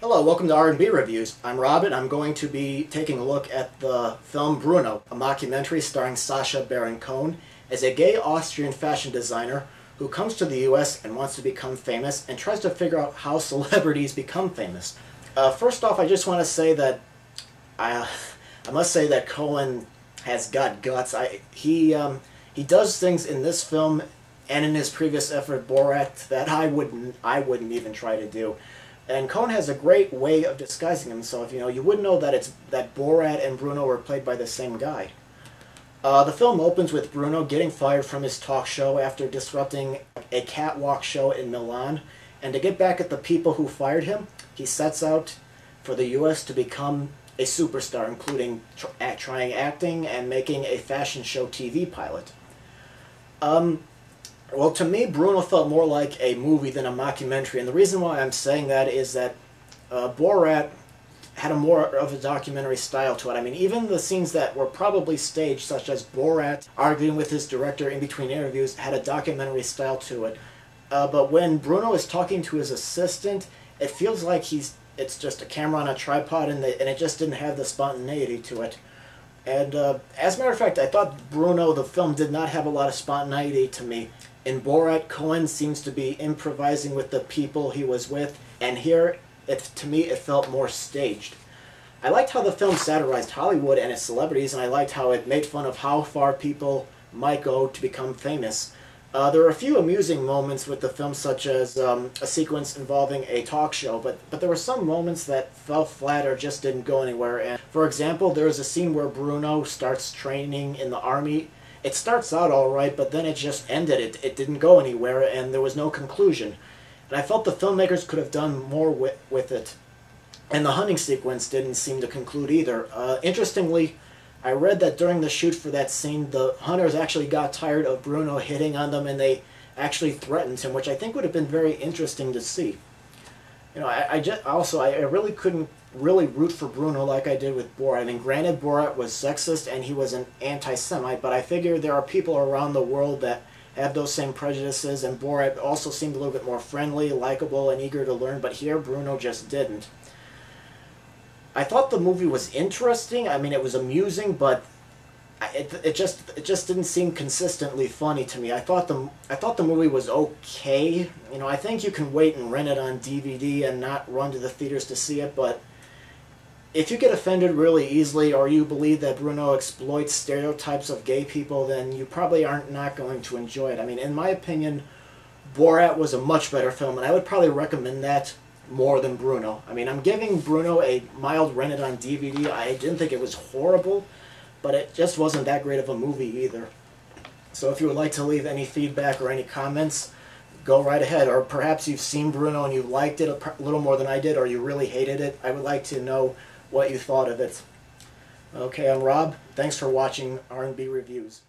Hello, welcome to R&B Reviews. I'm Robin. I'm going to be taking a look at the film Bruno, a mockumentary starring Sacha Baron Cohen as a gay Austrian fashion designer who comes to the US and wants to become famous and tries to figure out how celebrities become famous. First off, I just want to say that I must say that Cohen has got guts. He does things in this film and in his previous effort, Borat, that I wouldn't even try to do. And Cohen has a great way of disguising himself. You know, you wouldn't know that Borat and Bruno were played by the same guy. The film opens with Bruno getting fired from his talk show after disrupting a catwalk show in Milan. And to get back at the people who fired him, he sets out for the US to become a superstar, including trying acting and making a fashion show TV pilot. Well, to me, Bruno felt more like a movie than a mockumentary, and the reason why I'm saying that is that Borat had a more of a documentary style to it. I mean, even the scenes that were probably staged, such as Borat arguing with his director in between interviews, had a documentary style to it. But when Bruno is talking to his assistant, it feels like it's just a camera on a tripod, and it just didn't have the spontaneity to it. And as a matter of fact, I thought Bruno, the film, did not have a lot of spontaneity to me. In Borat, Cohen seems to be improvising with the people he was with, and here, to me, it felt more staged. I liked how the film satirized Hollywood and its celebrities, and I liked how it made fun of how far people might go to become famous. There were a few amusing moments with the film, such as a sequence involving a talk show, but there were some moments that fell flat or just didn't go anywhere. And for example, there is a scene where Bruno starts training in the army. It starts out all right, but then it just ended. It didn't go anywhere, and there was no conclusion. And I felt the filmmakers could have done more with it. And the hunting sequence didn't seem to conclude either. Interestingly, I read that during the shoot for that scene, the hunters actually got tired of Bruno hitting on them, and they actually threatened him, which I think would have been very interesting to see. You know, I really couldn't really root for Bruno like I did with Borat. I mean, granted, Borat was sexist and he was an anti-Semite, but I figure there are people around the world that have those same prejudices, and Borat also seemed a little bit more friendly, likable, and eager to learn, but here Bruno just didn't. I thought the movie was interesting. I mean, it was amusing, but it just didn't seem consistently funny to me. I thought the movie was okay. You know, I think you can wait and rent it on DVD and not run to the theaters to see it, but if you get offended really easily, or you believe that Bruno exploits stereotypes of gay people, then you probably aren't not going to enjoy it. I mean, in my opinion, Borat was a much better film, and I would probably recommend that more than Bruno. I mean, I'm giving Bruno a mild rent it on DVD. I didn't think it was horrible, but it just wasn't that great of a movie either. So if you would like to leave any feedback or any comments, go right ahead. Or perhaps you've seen Bruno and you liked it a little more than I did, or you really hated it. I would like to know what you thought of it. Okay, I'm Rob. Thanks for watching R&B Reviews.